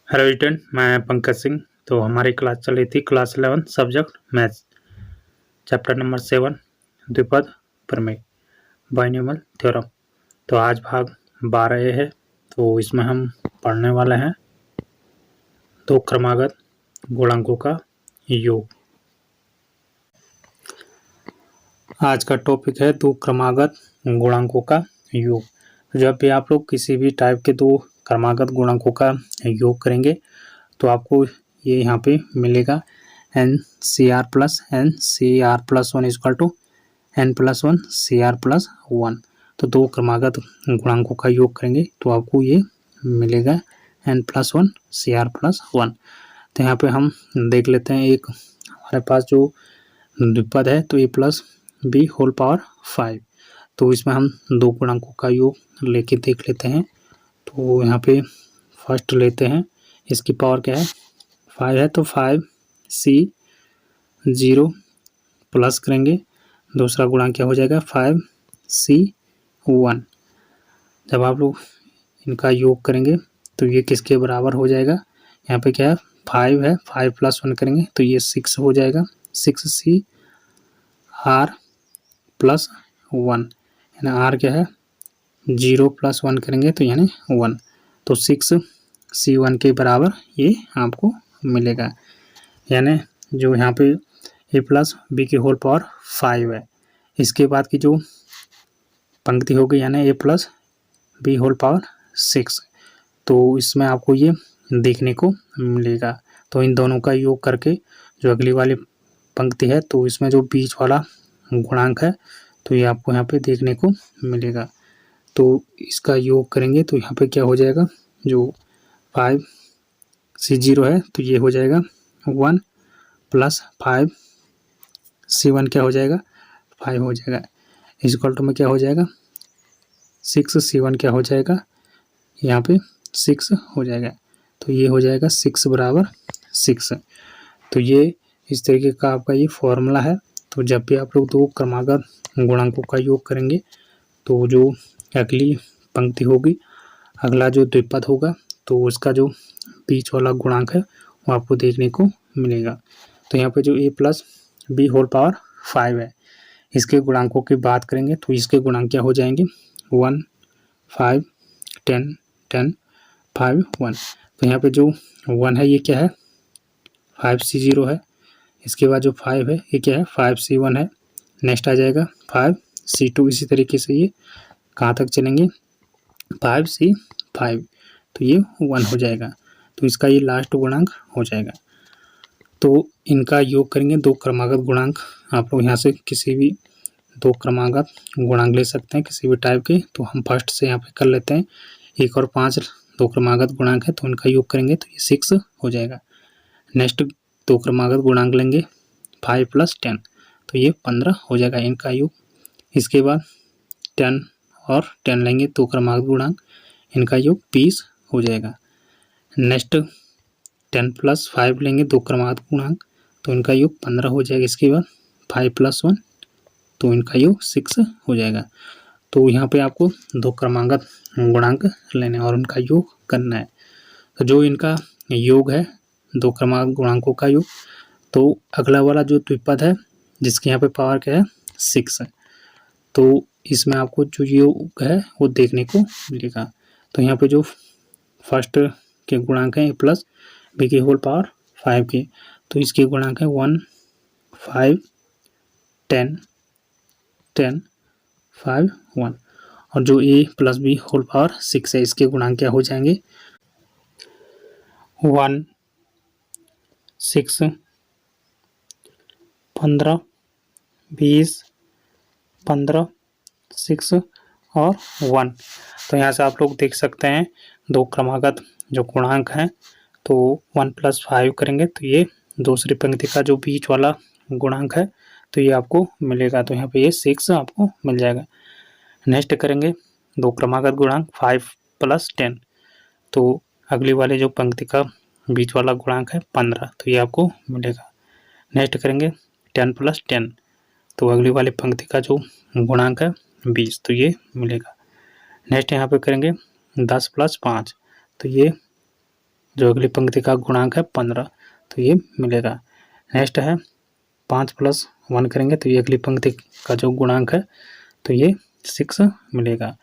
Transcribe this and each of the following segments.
Hello student, मैं पंकज सिंह। तो हमारी क्लास चल रही थी class 11 subject maths, chapter number 7 द्विपद प्रमेय बाइनोमियल थ्योरम। तो आज भाग 12 है। तो इसमें हम पढ़ने वाले हैं दो क्रमागत गुणांकों का योग। आज का टॉपिक है दो क्रमागत गुणांकों का योग। जब भी आप लोग किसी भी टाइप के दो क्रमागत गुणांकों का योग करेंगे तो आपको ये यहाँ पे मिलेगा NCR+1 equal to N+1 CR+1। तो दो क्रमागत गुणांकों का योग करेंगे तो आपको ये मिलेगा N+1 CR+1। तो यहाँ पे हम देख लेते हैं, एक हमारे पास जो द्विपद है तो A+B⁵। तो इसमें हम दो गुणांकों का योग लेके देख लेते हैं। तो यहाँ पे फर्स्ट लेते हैं, इसकी पावर क्या है 5 है तो 5C0 प्लस करेंगे, दूसरा गुणांक क्या हो जाएगा 5C1। जब आप लोग इनका योग करेंगे तो ये किसके बराबर हो जाएगा, यहाँ पे क्या है 5 है, 5 + 1 करेंगे तो ये 6 हो जाएगा, 6CR+1 यानी R क्या है 0 + 1 करेंगे तो यानी 1, तो 6C1 के बराबर ये आपको मिलेगा। यानी जो यहाँ पे A+B⁵ है, इसके बाद की जो पंक्ति होगी यानी A+B⁵, तो इसमें आपको ये देखने को मिलेगा। तो इन दोनों का योग करके जो अगली वाली पंक्ति है तो इसमें जो बीच वाला गुणांक है तो ये आपको यहाँ पे देखने को मिलेगा। तो इसका योग करेंगे तो यहाँ पे क्या हो जाएगा, जो 5C0 है तो ये हो जाएगा 1 + 5C1 क्या हो जाएगा 5 हो जाएगा, इक्वल टू में क्या हो जाएगा 6C1 क्या हो जाएगा यहाँ पे 6 हो जाएगा। तो ये हो जाएगा 6 बराबर 6। तो ये इस तरीके का आपका ये फॉर्मूला है। तो जब भी आप लोग दो क्रमागत गुणांकों का योग करेंगे तो जो अगली पंक्ति होगी, अगला जो द्विपद होगा तो उसका जो बीच वाला गुणांक है वो आपको देखने को मिलेगा। तो यहाँ पे जो A+B⁵ है, इसके गुणांकों की बात करेंगे तो इसके गुणांक क्या हो जाएंगे 1 5 10 10 5 1। तो यहाँ पे जो 1 है ये क्या है 5C0 है, इसके बाद जो 5 है ये क्या है 5C1 है, नेक्स्ट आ जाएगा 5C2। इसी तरीके से ये कहाँ तक चलेंगे 5C5, तो ये 1 हो जाएगा। तो इसका ये लास्ट गुणांक हो जाएगा। तो इनका योग करेंगे दो क्रमागत गुणांक। आप लोग यहाँ से किसी भी दो क्रमागत गुणांक ले सकते हैं किसी भी टाइप के। तो हम फर्स्ट से यहाँ पे कर लेते हैं, 1 और 5 दो क्रमागत गुणांक है तो इनका योग करेंगे तो ये 6 हो जाएगा। नेक्स्ट दो क्रमागत गुणांक लेंगे 5 + 10 तो ये 15 हो जाएगा इनका योग। इसके बाद 10 और 10 लेंगे दो क्रमागत गुणांक, इनका योग 20 हो जाएगा। नेक्स्ट 10 + 5 लेंगे दो क्रमागत गुणांक तो इनका योग 15 हो जाएगा। इसके बाद 5 + 1 तो इनका योग 6 हो जाएगा। तो यहाँ पे आपको दो क्रमागत गुणांक लेने और उनका योग करना है। तो जो इनका योग है दो क्रमागत गुणांकों का योग, तो अगला वाला जो द्विपद है जिसके यहाँ पे पावर क्या है 6 है, तो इसमें आपको जो योग है वो देखने को मिलेगा। तो यहाँ पे जो फर्स्ट के गुणांक हैं A+B⁵ के, तो इसके गुणांक है 1 5 10 10 5 1। और जो A+B⁵ है इसके गुणांक क्या हो जाएंगे 1 6 15 20 15 6 और 1। तो यहाँ से आप लोग देख सकते हैं दो क्रमागत जो गुणांक हैं तो 1 + 5 करेंगे तो ये दूसरी पंक्ति का जो बीच वाला गुणांक है तो ये आपको मिलेगा। तो यहाँ पे ये 6 आपको मिल जाएगा। नेक्स्ट करेंगे दो क्रमागत गुणांक 5 + 10, तो अगली वाले जो पंक्ति का बीच वाला गुणांक है 15 तो ये आपको मिलेगा। नेक्स्ट करेंगे 10 + 10, तो अगली वाली पंक्ति का जो गुणांक है 20 तो ये मिलेगा। नेक्स्ट यहाँ पे करेंगे 10 + 5 तो ये जो अगली पंक्ति का गुणांक है 15, तो ये मिलेगा। नेक्स्ट है 5 + 1 करेंगे तो ये अगली पंक्ति का जो गुणांक है तो ये 6 मिलेगा।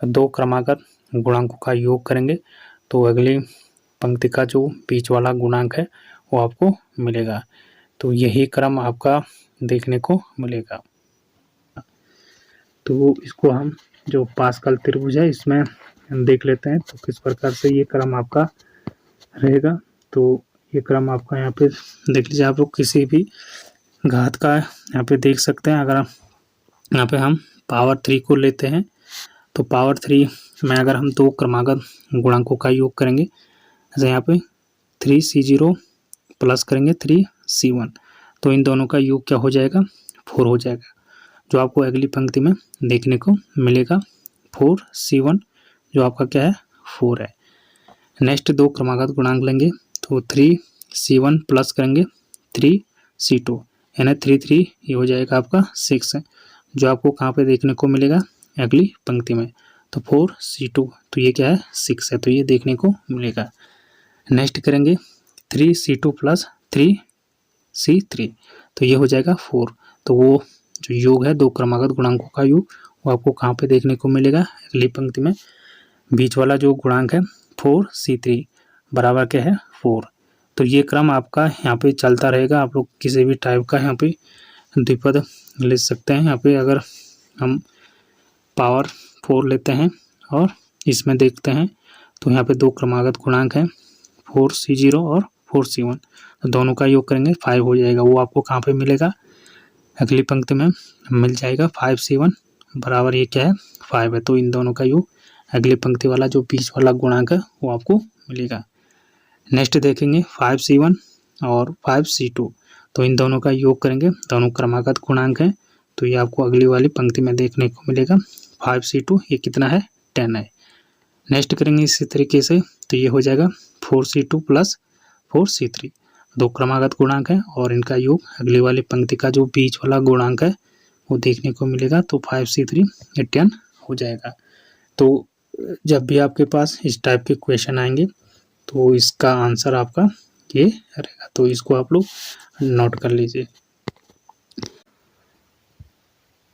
दो क्रमागत गुणांकों का योग करेंगे तो अगली पंक्ति का जो बीच वाला गुणांक है वो आपको मिलेगा। तो यही क्रम आपका देखने को मिलेगा। तो इसको हम जो पास्कल त्रिभुज है इसमें देख लेते हैं तो किस प्रकार से ये क्रम आपका रहेगा। तो ये क्रम आपका यहाँ पे देख लीजिए, आप लोग किसी भी घात का यहाँ पे देख सकते हैं। अगर यहाँ पे हम पावर 3 को लेते हैं तो पावर 3 में अगर हम दो क्रमागत गुणांकों का योग करेंगे, जैसे यहाँ पे 3c0 प्लस करेंगे 3c1, तो इन दोनों का योग क्या हो जाएगा, 4 हो जाएगा, जो आपको अगली पंक्ति में देखने को मिलेगा। 4c1 जो आपका क्या है 4 है। नेक्स्ट दो क्रमागत गुणांक लेंगे तो 3c1 प्लस करेंगे 3c2, यानी 3 ये हो जाएगा आपका 6 है, जो आपको कहाँ पे देखने को मिलेगा, अगली पंक्ति में। तो 4c2 तो ये क्या है 6 है, तो ये देखने को मिलेगा। नेक्स्ट करेंगे 3c2 प्लस 3c3, तो ये हो जाएगा 4। तो वो जो योग है दो क्रमागत गुणांकों का योग वो आपको कहाँ पे देखने को मिलेगा, अगली पंक्ति में। बीच वाला जो गुणांक है 4c3 बराबर क्या है 4। तो ये क्रम आपका यहाँ पे चलता रहेगा। आप लोग किसी भी टाइप का यहाँ पे द्विपद ले सकते हैं। यहाँ पे अगर हम पावर 4 लेते हैं और इसमें देखते हैं तो यहाँ पे दो क्रमागत गुणांक हैं 4c0 और 4c1, तो दोनों का योग करेंगे 5 हो जाएगा। वो आपको कहाँ पे मिलेगा, अगली पंक्ति में मिल जाएगा। 5c1 बराबर ये क्या है 5 है, तो इन दोनों का योग अगली पंक्ति वाला जो बीच वाला गुणांक है वो आपको मिलेगा। नेक्स्ट देखेंगे 5c1 और 5c2, तो इन दोनों का योग करेंगे, दोनों क्रमागत गुणांक हैं, तो ये आपको अगली वाली पंक्ति में देखने को मिलेगा। 5c2 ये कितना है 10 है। नेक्स्ट करेंगे इसी तरीके से तो ये हो जाएगा 4c2 प्लस 4c3, दो क्रमागत गुणांक है और इनका योग अगली वाली पंक्ति का जो बीच वाला गुणांक है वो देखने को मिलेगा। तो 5c3 ये 10 हो जाएगा। तो जब भी आपके पास इस टाइप के क्वेश्चन आएंगे तो इसका आंसर आपका ये रहेगा, तो इसको आप लोग नोट कर लीजिए।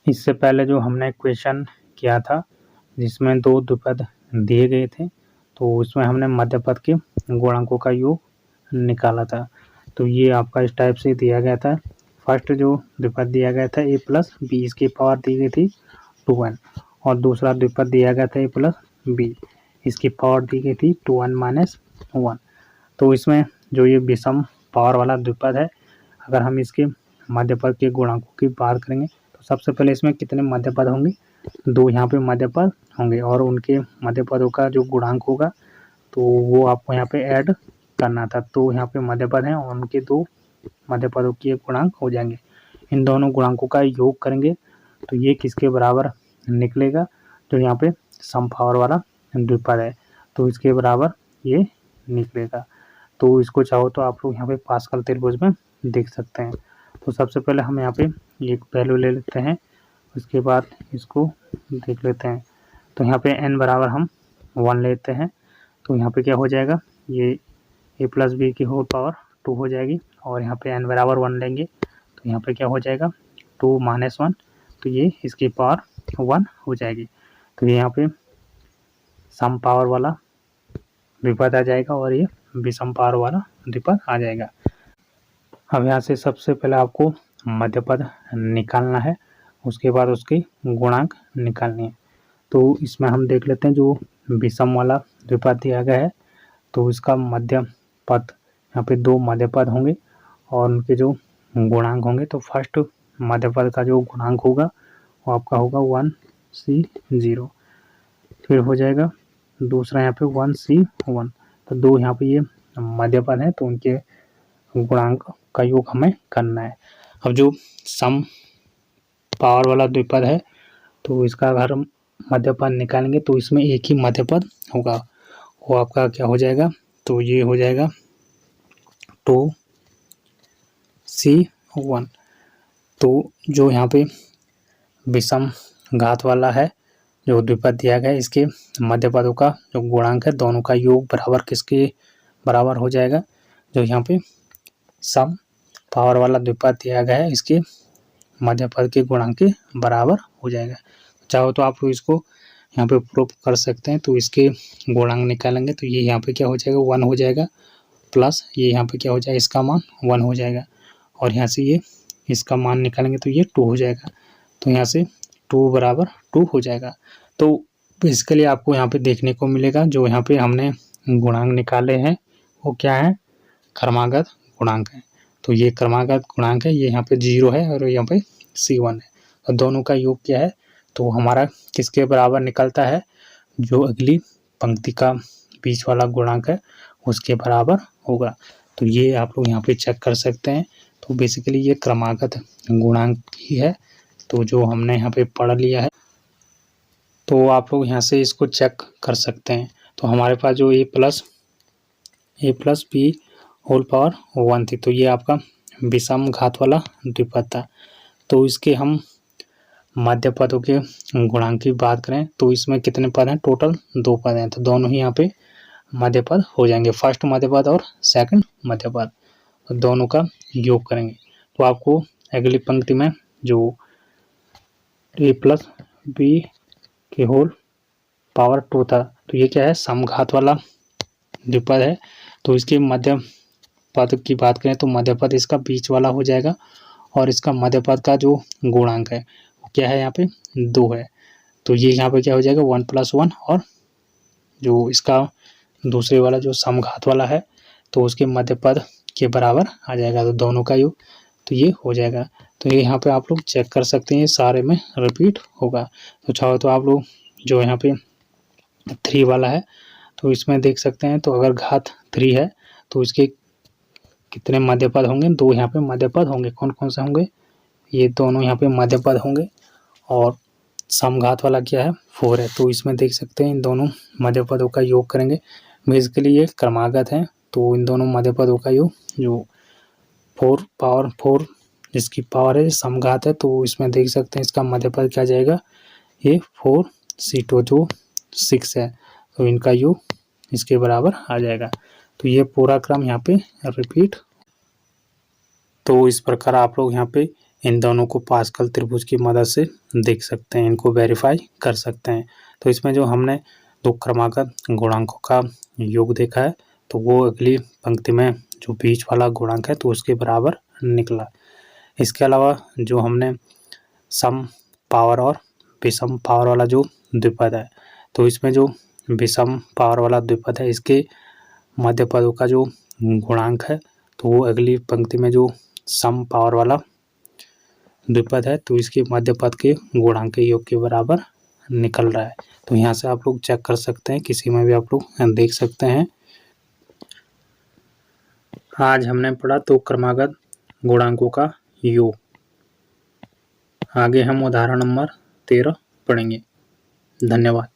इससे पहले जो हमने क्वेश्चन किया था जिसमें दो द्विपद दिए गए थे तो उसमें हमने मध्य पद के गुणांकों का योग निकाला था। तो ये आपका इस टाइप से दिया गया था। फर्स्ट जो द्विपद दिया गया था a प्लस बी, इसकी पावर दी गई थी 2n, और दूसरा द्विपद दिया गया था a प्लस बी, इसकी पावर दी गई थी 2n माइनस 1। तो इसमें जो ये विषम पावर वाला द्विपद है, अगर हम इसके मध्य पद के गुणांकों की बात करेंगे तो सबसे पहले इसमें कितने मध्य पद होंगे, दो यहाँ पे मध्य पद होंगे और उनके मध्य पदों का जो गुणांक होगा तो वो आपको यहाँ पे ऐड करना था। तो यहाँ पे मध्य पद हैं और उनके दो मध्य पदों के गुणांक हो जाएंगे। इन दोनों गुणांकों का योग करेंगे तो ये किसके बराबर निकलेगा, जो यहाँ पे सम पावर वाला द्विपद है तो इसके बराबर ये निकलेगा। तो इसको चाहो तो आप लोग यहाँ पे पास्कल त्रिभुज में देख सकते हैं। तो सबसे पहले हम यहाँ पे एक वैल्यू ले लेते हैं, उसके बाद इसको देख लेते हैं। तो यहाँ पे n बराबर हम 1 लेते हैं तो यहाँ पे क्या हो जाएगा, ये a प्लस बी की होल पावर 2 हो जाएगी, और यहाँ पे n बराबर 1 लेंगे तो यहाँ पे क्या हो जाएगा 2 माइनस 1, तो ये इसकी पावर 1 हो जाएगी। तो ये यहाँ पे सम पावर वाला द्विपद आ जाएगा और ये विषम पावर वाला द्विपद आ जाएगा। अब यहाँ से सबसे पहले आपको मध्य पद निकालना है, उसके बाद उसके गुणांक निकालने हैं। तो इसमें हम देख लेते हैं जो विषम वाला द्विपद दिया गया है तो इसका मध्य पद, यहाँ पे दो मध्य पद होंगे और उनके जो गुणांक होंगे। तो फर्स्ट मध्य पद का जो गुणांक होगा वो आपका होगा 1c0, फिर हो जाएगा दूसरा यहाँ पे 1c1। तो दो यहाँ पे ये मध्य पद हैं तो उनके गुणांक का योग हमें करना है। अब जो सम पावर वाला द्विपद है तो इसका अगर हम मध्य पद निकालेंगे तो इसमें एक ही मध्य पद होगा, वो आपका क्या हो जाएगा, तो ये हो जाएगा 2c1। तो जो यहाँ पे विषम घात वाला है जो द्विपद दिया गया है इसके मध्य पदों का जो गुणांक है दोनों का योग बराबर किसके बराबर हो जाएगा जो यहाँ पे सम पावर वाला द्विपद दिया गया है इसके मध्य पद के गुणांक के बराबर हो जाएगा। चाहो तो आप इसको यहाँ पे प्रूफ कर सकते हैं, तो इसके गुणांक निकालेंगे तो ये यहाँ पे क्या हो जाएगा 1 हो जाएगा, प्लस ये यहाँ पे क्या हो जाएगा इसका मान 1 हो जाएगा, और यहाँ से ये इसका मान निकालेंगे तो ये 2 हो जाएगा, तो यहाँ से 2 बराबर 2 हो जाएगा। तो इसके लिए आपको यहाँ पे देखने को मिलेगा जो यहाँ पे हमने गुणांक निकाले हैं वो क्या है, क्रमागत गुणांक है। तो ये क्रमागत गुणांक है, ये यहाँ पे 0 है और यहाँ पे C1 है, और दोनों का योग क्या है तो हमारा किसके बराबर निकलता है, जो अगली पंक्ति का बीच वाला गुणांक है उसके बराबर होगा। तो ये आप लोग यहाँ पे चेक कर सकते हैं। तो बेसिकली ये क्रमागत गुणांक ही है, तो जो हमने यहाँ पे पढ़ लिया है, तो आप लोग यहाँ से इसको चेक कर सकते हैं। तो हमारे पास जो a plus b whole power 1 थी, तो ये आपका विषम घात वाला द्विपद था। तो इसके हम मध्य पदों के गुणांक की बात करें तो इसमें कितने पद हैं, टोटल 2 पद हैं, तो दोनों ही यहाँ पे मध्य पद हो जाएंगे, फर्स्ट मध्य पद और सेकंड मध्य पद, तो दोनों का योग करेंगे। तो आपको अगली पंक्ति में जो a प्लस b के होल पावर 2 था, तो ये क्या है समघात वाला द्विपद है, तो इसके मध्य पद की बात करें तो मध्य पद इसका बीच वाला हो जाएगा, और इसका मध्य पद का जो गुणांक है वो क्या है यहाँ पे 2 है, तो ये यहाँ पे क्या हो जाएगा 1 + 1, और जो इसका दूसरे वाला जो समघात वाला है तो उसके मध्य पद के बराबर आ जाएगा, तो दोनों का योग तो ये हो जाएगा। तो ये यहाँ पे आप लोग चेक कर सकते हैं, सारे में रिपीट होगा। तो चाहो तो आप लोग जो यहाँ पे 3 वाला है तो इसमें देख सकते हैं, तो अगर घात 3 है तो इसके कितने मध्य पद होंगे, 2 यहाँ पे मध्य पद होंगे, कौन कौन से होंगे, ये दोनों यहाँ पे मध्य पद होंगे, और समघात वाला क्या है 4 है, तो इसमें देख सकते हैं इन दोनों मध्य पदों का योग करेंगे। बेसिकली ये क्रमागत है, तो इन दोनों मध्य पदों का योग जो 4 पावर 4 जिसकी पावर है समघात है, तो इसमें देख सकते हैं इसका मध्य पद क्या जाएगा, ये 4C2 जो 6 है, तो इनका योग इसके बराबर आ जाएगा। तो ये पूरा क्रम यहाँ पे रिपीट। तो इस प्रकार आप लोग यहाँ पे इन दोनों को पास्कल त्रिभुज की मदद से देख सकते हैं, इनको वेरीफाई कर सकते हैं। तो इसमें जो हमने 2 क्रमागत गुणांकों का योग देखा है, तो वो अगली पंक्ति में जो बीच वाला गुणांक है तो उसके बराबर निकला। इसके अलावा जो हमने सम पावर और विषम पावर वाला जो द्विपद है, तो इसमें जो विषम पावर वाला द्विपद है इसके मध्य पदों का जो गुणांक है तो वो अगली पंक्ति में जो सम पावर वाला द्विपद है तो इसके मध्य पद के गुणांक के योग के बराबर निकल रहा है। तो यहाँ से आप लोग चेक कर सकते हैं, किसी में भी आप लोग देख सकते हैं। आज हमने पढ़ा 2 क्रमागत गुणांकों का योग। आगे हम उदाहरण नंबर 13 पढ़ेंगे। धन्यवाद।